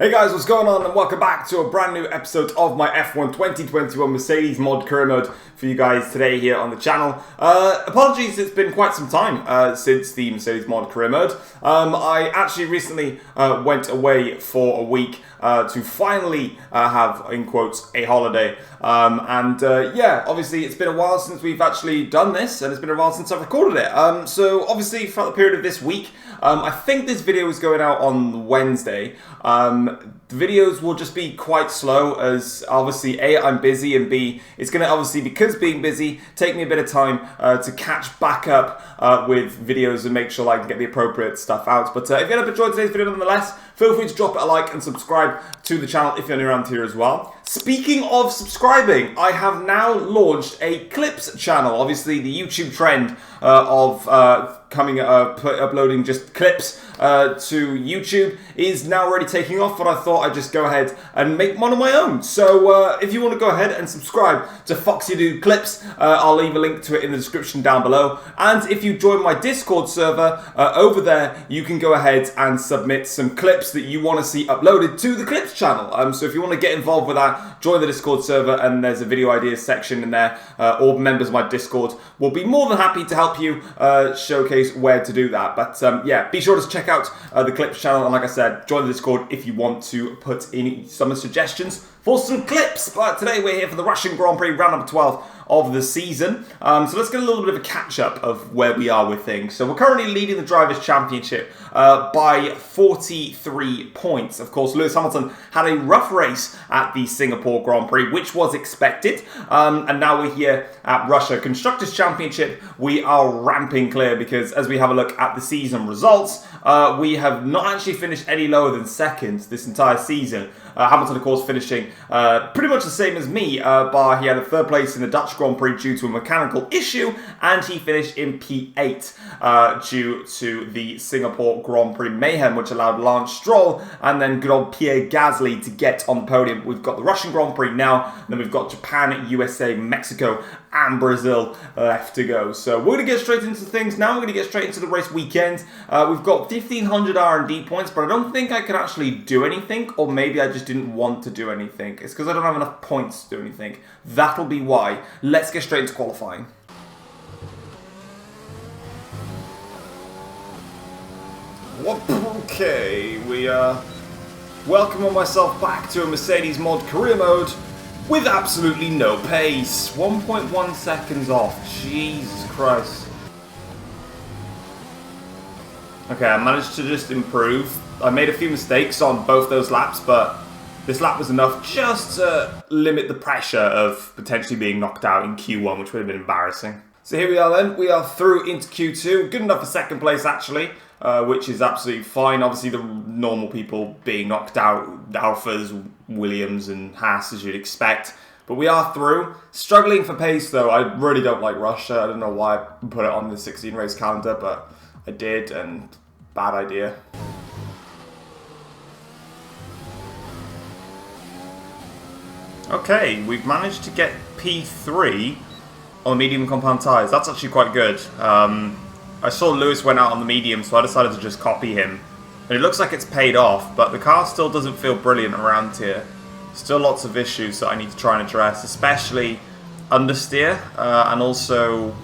Hey guys, what's going on, and welcome back to a brand new episode of my F1 2021 Mercedes mod career mode for you guys today here on the channel. Apologies, it's been quite some time since the Mercedes mod career mode. I actually recently went away for a week to finally have, in quotes, a holiday. Yeah, obviously it's been a while since we've actually done this, and it's been a while since I've recorded it. So obviously throughout the period of this week, I think this video is going out on Wednesday. The videos will just be quite slow as obviously A, I'm busy, and B, it's going to obviously, because being busy, take me a bit of time to catch back up with videos and make sure I can get the appropriate stuff out. But if you end up enjoying today's video nonetheless, feel free to drop it a like and subscribe to the channel if you're new around here as well. Speaking of subscribing, I have now launched a Clips channel. Obviously, the YouTube trend of uploading just clips to YouTube is now already taking off, but I thought I'd just go ahead and make one of my own. So if you want to go ahead and subscribe to Foxydude Clips, I'll leave a link to it in the description down below. And if you join my Discord server over there, you can go ahead and submit some clips that you want to see uploaded to the Clips channel. So if you want to get involved with that, join the Discord server, and there's a video ideas section in there. All members of my Discord will be more than happy to help you showcase where to do that. But yeah, be sure to check out the Clips channel, and like I said, join the Discord if you want to put in some suggestions for some clips. But today we're here for the Russian Grand Prix round number 12 of the season. So let's get a little bit of a catch-up of where we are with things. So we're currently leading the Drivers' Championship by 43 points. Of course, Lewis Hamilton had a rough race at the Singapore Grand Prix, which was expected. And now we're here at Russia Constructors' Championship. We are ramping clear because as we have a look at the season results, we have not actually finished any lower than second this entire season. Hamilton, of course, finishing pretty much the same as me, bar he had a third place in the Dutch Grand Prix due to a mechanical issue, and he finished in P8 due to the Singapore Grand Prix mayhem, which allowed Lance Stroll and then good old Pierre Gasly to get on the podium. We've got the Russian Grand Prix now, and then we've got Japan, USA, Mexico, and Brazil left to go. So we're going to get straight into things now. We're going to get straight into the race weekend. We've got 1,500 R&D points, but I don't think I can actually do anything, or maybe I just didn't want to do anything. It's because I don't have enough points to do anything. That'll be why. Let's get straight into qualifying. Okay, we welcome myself back to a Mercedes mod career mode with absolutely no pace. 1.1 seconds off. Jesus Christ. Okay, I managed to just improve. I made a few mistakes on both those laps, but this lap was enough just to limit the pressure of potentially being knocked out in Q1, which would have been embarrassing. So here we are then. We are through into Q2. Good enough for second place, actually, which is absolutely fine. Obviously, the normal people being knocked out, Alphas, Williams, and Haas, as you'd expect. But we are through. Struggling for pace, though. I really don't like Russia. I don't know why I put it on the 16-race calendar, but I did, and bad idea. Okay, we've managed to get P3 on medium compound tyres. That's actually quite good. I saw Lewis went out on the medium, so I decided to just copy him. And it looks like it's paid off, but the car still doesn't feel brilliant around here. Still lots of issues that I need to try and address, especially understeer and also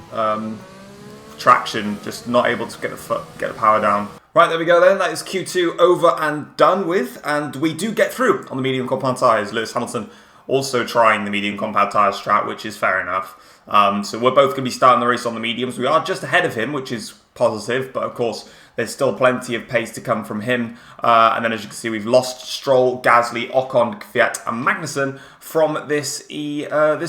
traction, just not able to get the power down. Right, there we go then. That is Q2 over and done with, and we do get through on the medium compound tyres. Lewis Hamilton also trying the medium compound tyre strat, which is fair enough. So we're both going to be starting the race on the mediums. We are just ahead of him, which is positive, but of course there's still plenty of pace to come from him. And then as you can see, we've lost Stroll, Gasly, Ocon, Kvyat and Magnussen from this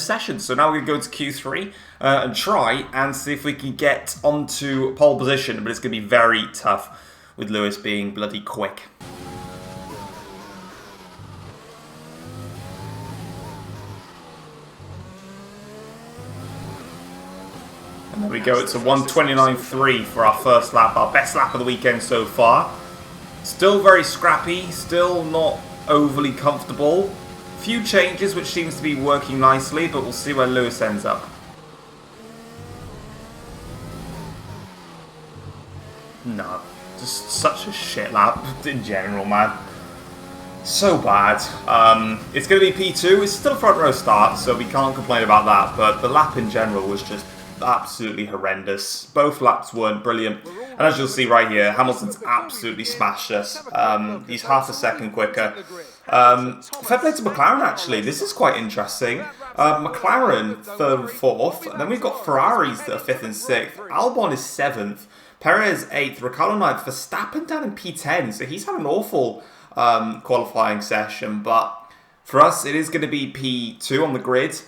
session. So now we're going to go to Q3 and try and see if we can get onto pole position, but it's going to be very tough with Lewis being bloody quick. And there we go, it's a 1:29.3 for our first lap, our best lap of the weekend so far. Still very scrappy, still not overly comfortable. Few changes which seems to be working nicely, but we'll see where Lewis ends up. No, just such a shit lap in general, man. So bad. It's going to be P2. It's still a front row start, so we can't complain about that. But the lap in general was just absolutely horrendous. Both laps weren't brilliant. And as you'll see right here, Hamilton's absolutely smashed us. He's half a second quicker. Fair play to McLaren, actually. This is quite interesting. McLaren, 3rd and 4th. And then we've got Ferraris that are 5th and 6th. Albon is 7th. Perez 8th. Ricciardo 9th. Verstappen down in P10. So he's had an awful qualifying session. But for us, it is going to be P2 on the grid.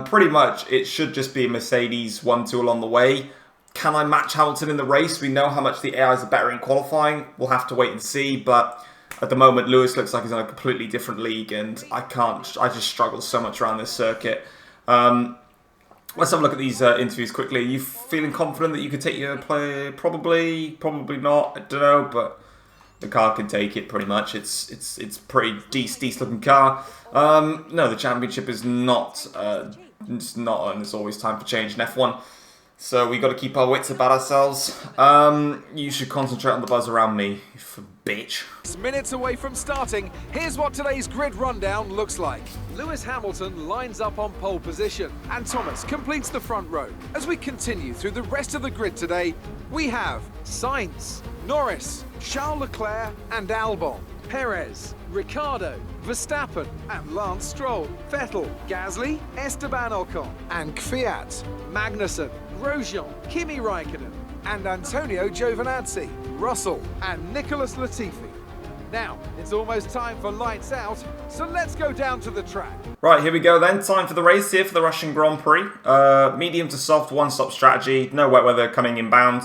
Pretty much, it should just be a Mercedes 1-2 along the way. Can I match Hamilton in the race? We know how much the AIs are better in qualifying. We'll have to wait and see. But at the moment, Lewis looks like he's in a completely different league, and I just struggle so much around this circuit. Let's have a look at these interviews quickly. Are you feeling confident that you could take your play? Probably not. I don't know, but the car can take it pretty much. It's pretty decent looking car. No, the championship is not. It's not, and there's always time for change in F1. So we got to keep our wits about ourselves. You should concentrate on the buzz around me, you bitch. Minutes away from starting, here's what today's grid rundown looks like. Lewis Hamilton lines up on pole position, and Thomas completes the front row. As we continue through the rest of the grid today, we have Sainz, Norris, Charles Leclerc and Albon, Perez, Ricciardo, Verstappen and Lance Stroll, Vettel, Gasly, Esteban Ocon and Kvyat, Magnussen, Grosjean, Kimi Raikkonen and Antonio Giovinazzi, Russell and Nicholas Latifi. Now, it's almost time for lights out, so let's go down to the track. Right, here we go then. Time for the race here for the Russian Grand Prix. Medium to soft, one-stop strategy. No wet weather coming inbound.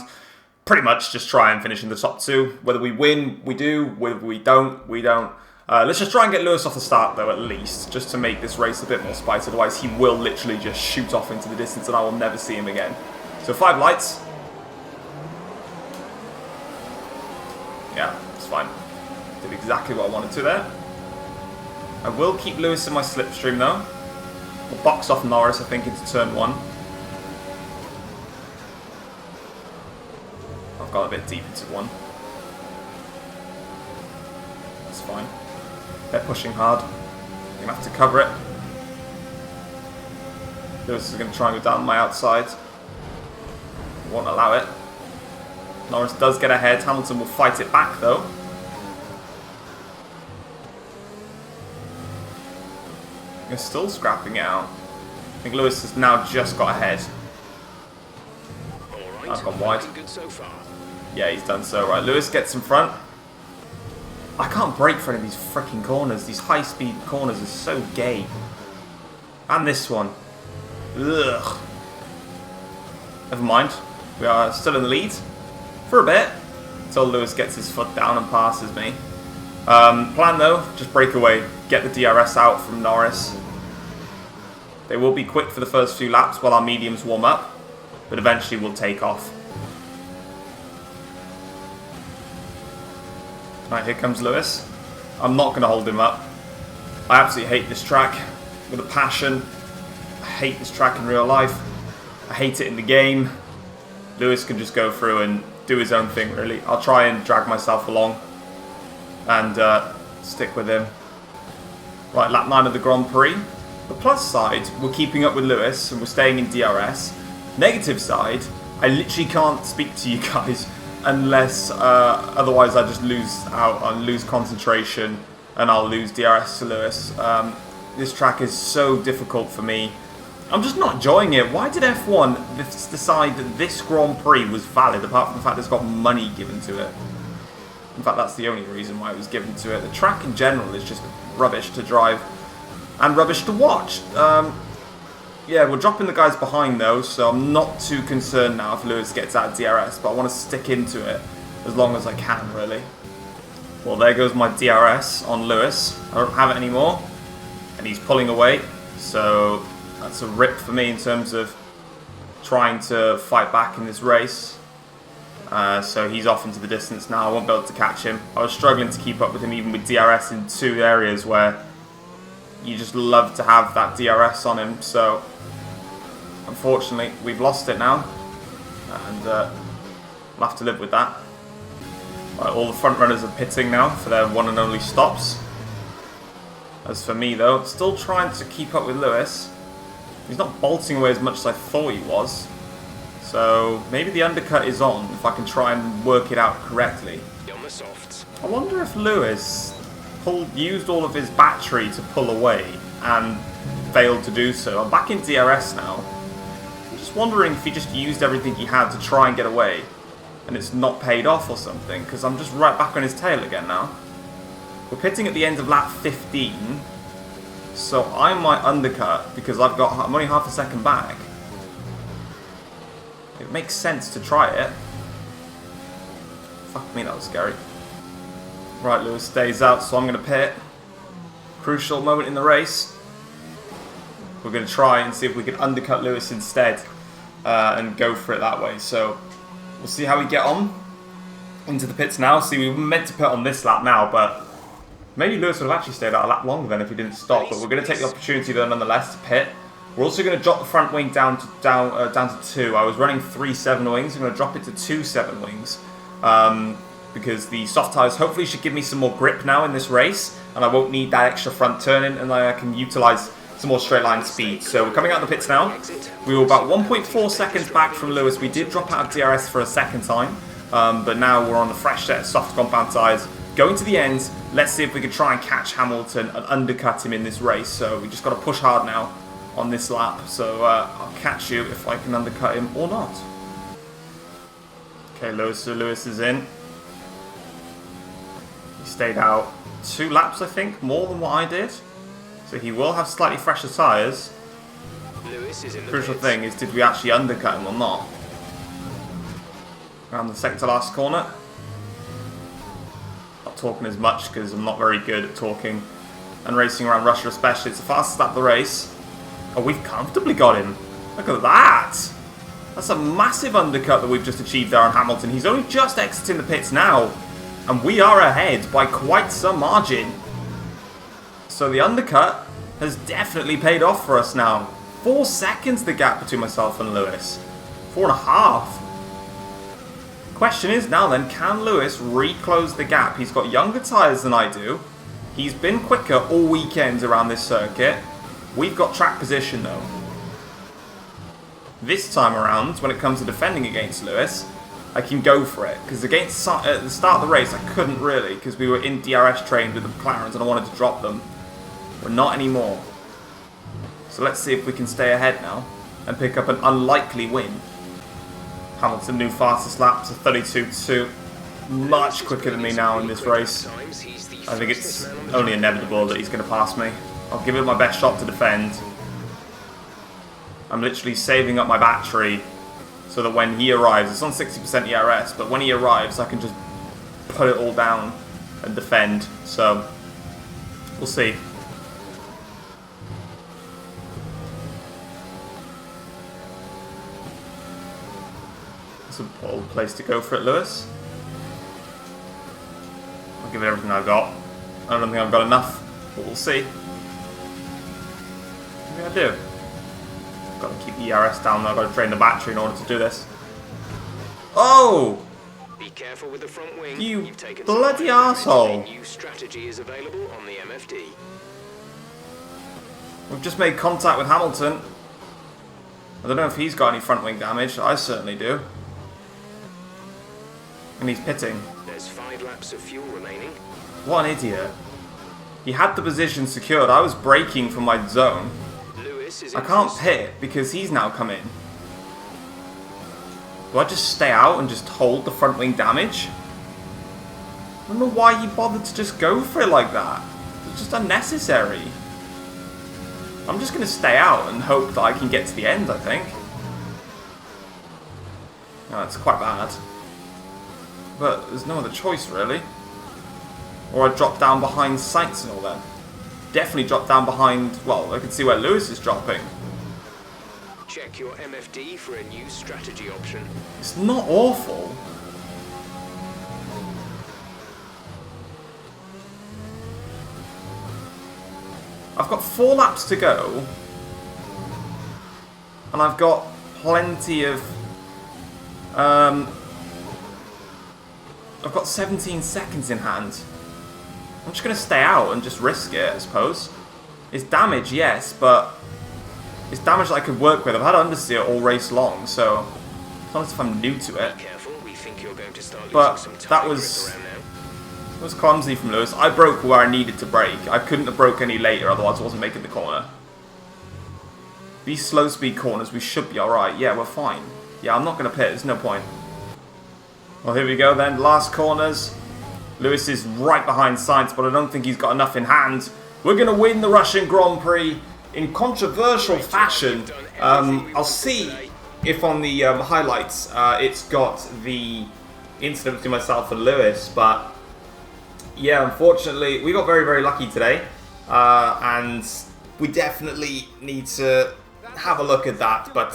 Pretty much just try and finish in the top 2. Whether we win, we do. Whether we don't, we don't. Let's just try and get Lewis off the start, though, at least, just to make this race a bit more spicy. Otherwise, he will literally just shoot off into the distance, and I will never see him again. So 5 lights. Yeah, it's fine. Did exactly what I wanted to there. I will keep Lewis in my slipstream, though. We'll box off Norris, I think, into turn 1. I've got a bit deep into 1. That's fine. They're pushing hard. I'm going to have to cover it. Lewis is going to try and go down my outside. Won't allow it. Norris does get ahead. Hamilton will fight it back, though. They're still scrapping it out. I think Lewis has now just got ahead. I've gone wide. Yeah, he's done so. Right, Lewis gets in front. I can't brake for any of these freaking corners. These high-speed corners are so gay. And this one. Ugh. Never mind. We are still in the lead. For a bit. Until Lewis gets his foot down and passes me. Plan though, just break away. Get the DRS out from Norris. They will be quick for the first few laps while our mediums warm up. But eventually we'll take off. Right, here comes Lewis. I'm not going to hold him up. I absolutely hate this track with a passion. I hate this track in real life. I hate it in the game. Lewis can just go through and do his own thing, really. I'll try and drag myself along and stick with him. Right, lap 9 of the Grand Prix. The plus side, we're keeping up with Lewis and we're staying in DRS. Negative side, I literally can't speak to you guys unless otherwise I just lose out, I'll lose concentration and I'll lose DRS to Lewis. This track is so difficult for me. I'm just not enjoying it. Why did F1 decide that this Grand Prix was valid, apart from the fact it's got money given to it? In fact, that's the only reason why it was given to it. The track in general is just rubbish to drive and rubbish to watch. Yeah, we're dropping the guys behind though, so I'm not too concerned now if Lewis gets out of DRS, but I want to stick into it as long as I can, really. Well, there goes my DRS on Lewis. I don't have it anymore, and he's pulling away, so that's a rip for me in terms of trying to fight back in this race. So he's off into the distance now. I won't be able to catch him. I was struggling to keep up with him even with DRS in 2 areas where you just love to have that DRS on him. So unfortunately, we've lost it now, and we'll have to live with that. Right, all the front runners are pitting now for their one and only stops. As for me, though, still trying to keep up with Lewis. He's not bolting away as much as I thought he was. So maybe the undercut is on, if I can try and work it out correctly. I wonder if Lewis used all of his battery to pull away and failed to do so. I'm back in DRS now. I'm just wondering if he just used everything he had to try and get away and it's not paid off or something, because I'm just right back on his tail again now. We're pitting at the end of lap 15, so I might undercut because I'm only half a second back. It makes sense to try it. Fuck me, that was scary. Right, Lewis stays out, so I'm going to pit. Crucial moment in the race. We're going to try and see if we can undercut Lewis instead and go for it that way. So we'll see how we get on into the pits now. See, we were meant to pit on this lap now, but maybe Lewis would have actually stayed out a lap longer then if he didn't stop. But we're going to take the opportunity though nonetheless to pit. We're also going to drop the front wing down to 2. I was running 3 7 wings. I'm going to drop it to 2 7 wings. Because the soft tyres hopefully should give me some more grip now in this race, and I won't need that extra front turning, and I can utilise some more straight line speed. So we're coming out of the pits now. We were about 1.4 seconds back from Lewis. We did drop out of DRS for a second time, but now we're on the fresh set of soft compound tyres. Going to the end, let's see if we can try and catch Hamilton and undercut him in this race. So we just got to push hard now on this lap. So I'll catch you if I can undercut him or not. Okay, Lewis is in. He stayed out 2 laps, I think, more than what I did. So he will have slightly fresher tyres. The crucial thing is, did we actually undercut him or not? Around the second to last corner. Not talking as much because I'm not very good at talking and racing around Russia especially. It's the fastest lap of the race. Oh, we've comfortably got him. Look at that. That's a massive undercut that we've just achieved there on Hamilton. He's only just exiting the pits now, and we are ahead by quite some margin. So the undercut has definitely paid off for us now. 4 seconds the gap between myself and Lewis. 4.5. Question is now then, can Lewis reclose the gap? He's got younger tyres than I do. He's been quicker all weekend around this circuit. We've got track position though. This time around, when it comes to defending against Lewis, I can go for it. Because against at the start of the race, I couldn't really, because we were in DRS trained with the McLarens and I wanted to drop them. We're not anymore. So let's see if we can stay ahead now and pick up an unlikely win. Hamilton, new fastest lap to 32.2. Much quicker than me now in this race. I think it's only inevitable that he's going to pass me. I'll give it my best shot to defend. I'm literally saving up my battery so that when he arrives, it's on 60% ERS, but when he arrives I can just put it all down and defend. So we'll see. It's a bold place to go for it, Lewis. I'll give it everything I've got. I don't think I've got enough, but we'll see. Maybe I do. Got to keep the ERS down though. I've got to drain the battery in order to do this. Oh! Be careful with the front wing. You bloody arsehole! New strategy is available on the MFD. We've just made contact with Hamilton. I don't know if he's got any front wing damage. I certainly do. And he's pitting. There's 5 laps of fuel remaining. What an idiot. He had the position secured. I was braking from my zone. I can't pit because he's now come in. Do I just stay out and just hold the front wing damage? I don't know why he bothered to just go for it like that. It's just unnecessary. I'm just going to stay out and hope that I can get to the end, I think. No, it's quite bad. But there's no other choice, really. Or I drop down behind Sainz and all that. Definitely drop down behind, well, I can see where Lewis is dropping. Check your MFD for a new strategy option. It's not awful. I've got 4 laps to go. And I've got plenty of... I've got 17 seconds in hand. I'm just going to stay out and just risk it, I suppose. It's damage, yes, but it's damage that I could work with. I've had understeer all race long, so it's not as if I'm new to it. But that was clumsy from Lewis. I broke where I needed to break. I couldn't have broke any later, otherwise I wasn't making the corner. These slow speed corners, we should be alright. Yeah, we're fine. Yeah, I'm not going to pit. There's no point. Well, here we go then. Last corners. Lewis is right behind Sainz, but I don't think he's got enough in hand. We're going to win the Russian Grand Prix in controversial fashion. I'll see if on the highlights it's got the incident between myself and Lewis, but yeah, unfortunately, we got very, very lucky today, and we definitely need to have a look at that, but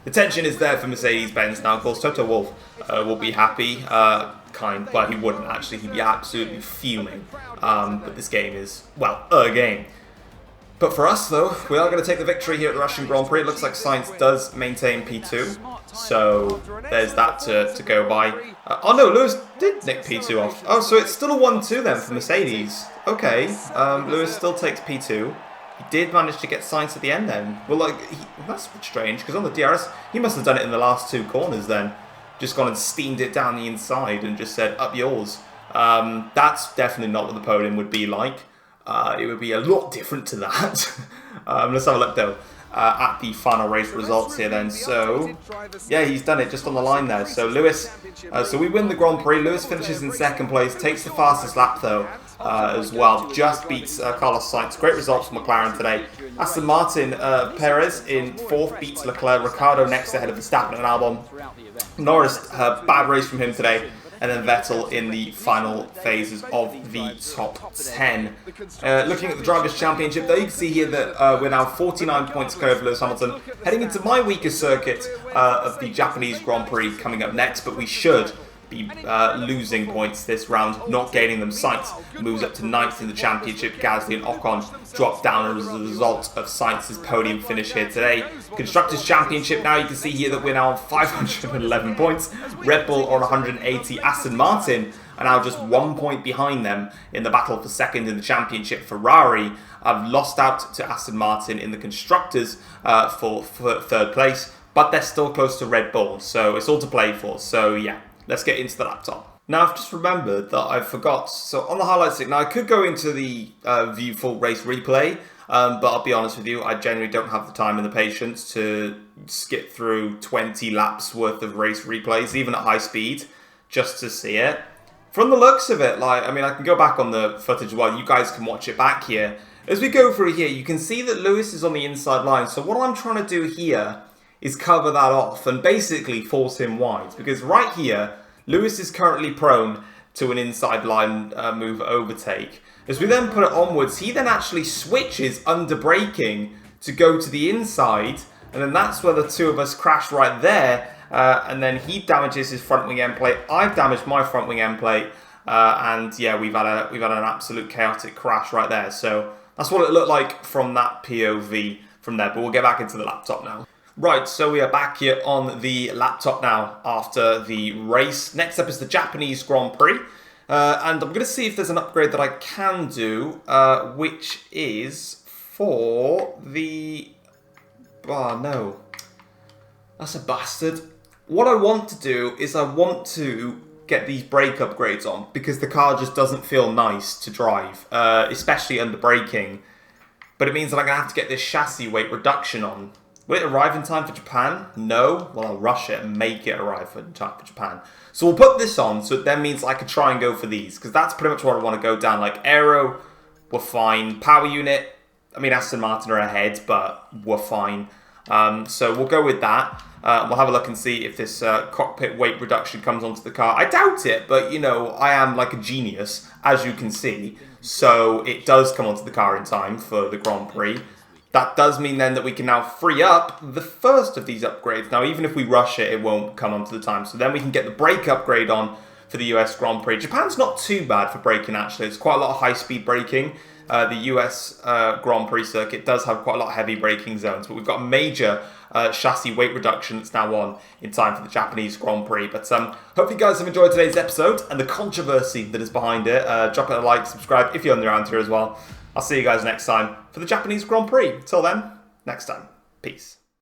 the tension is there for Mercedes-Benz now. Of course, Toto Wolff will be happy, well, he wouldn't actually, he'd be absolutely fuming, but this game is, well, a game. But for us, though, we are going to take the victory here at the Russian Grand Prix. It looks like Sainz does maintain P2, so there's that to go by. Oh no, Lewis did nick P2 off. Oh, so it's still a 1-2 then for Mercedes. Okay, Lewis still takes P2. He did manage to get Sainz at the end then. Well, like, that's strange, because on the DRS, he must have done it in the last two corners then. Just gone and steamed it down the inside and just said, up yours. That's definitely not what the podium would be like. It would be a lot different to that. Let's have a look though at the final race results here then. So, yeah, he's done it just on the line there. So Lewis, so we win the Grand Prix. Lewis finishes in second place, takes the fastest lap though as well. Just beats Carlos Sainz. Great results for McLaren today. Aston Martin, Perez in fourth beats Leclerc. Ricciardo next ahead of Verstappen and Albon. Norris, bad race from him today. And then Vettel in the final phases of the top 10. Looking at the Drivers' Championship, though, you can see here that we're now 49 points clear of Lewis Hamilton, heading into my weakest circuit of the Japanese Grand Prix coming up next, but we should be losing points this round, not gaining them. Sainz moves up to 9th in the championship. Gasly and Ocon drop down as a result of Sainz's podium finish here today. Constructors' Championship now, you can see here that we're now on 511 points. Red Bull on 180. Aston Martin are now just 1 point behind them in the battle for second in the championship. Ferrari have lost out to Aston Martin in the Constructors for third place, but they're still close to Red Bull, so it's all to play for. So yeah, let's get into the laptop. Now, I've just remembered that I forgot. So on the highlights stick, now I could go into the view full race replay, but I'll be honest with you, I generally don't have the time and the patience to skip through 20 laps worth of race replays, even at high speed, just to see it. From the looks of it, like, I mean, I can go back on the footage while you guys can watch it back here. As we go through here, you can see that Lewis is on the inside line. So what I'm trying to do here is cover that off and basically force him wide, because right here, Lewis is currently prone to an inside line move overtake. As we then put it onwards, he then actually switches under braking to go to the inside, and then that's where the two of us crash right there, and then he damages his front wing end plate. I've damaged my front wing end plate, and yeah, we've had an absolute chaotic crash right there. So that's what it looked like from that POV from there, but we'll get back into the laptop now. Right, so we are back here on the laptop now after the race. Next up is the Japanese Grand Prix. And I'm going to see if there's an upgrade that I can do, which is for the... Oh, no. That's a bastard. What I want to do is I want to get these brake upgrades on, because the car just doesn't feel nice to drive, especially under braking. But it means that I'm going to have to get this chassis weight reduction on. Will it arrive in time for Japan? No. Well, I'll rush it and make it arrive in time for Japan. So we'll put this on, so it then means I could try and go for these, because that's pretty much what I want to go down. Like, aero, we're fine. Power unit, I mean, Aston Martin are ahead, but we're fine. So we'll go with that. We'll have a look and see if this cockpit weight reduction comes onto the car. I doubt it, but, you know, I am like a genius, as you can see. So it does come onto the car in time for the Grand Prix. That does mean then that we can now free up the first of these upgrades. Now, even if we rush it, it won't come onto the time. So then we can get the brake upgrade on for the US Grand Prix. Japan's not too bad for braking, actually. It's quite a lot of high-speed braking. the US Grand Prix circuit does have quite a lot of heavy braking zones, but we've got a major chassis weight reduction that's now on in time for the Japanese Grand Prix. But hope you guys have enjoyed today's episode and the controversy that is behind it. Drop it a like, subscribe if you're around here as well. I'll see you guys next time for the Japanese Grand Prix. Till then, next time. Peace.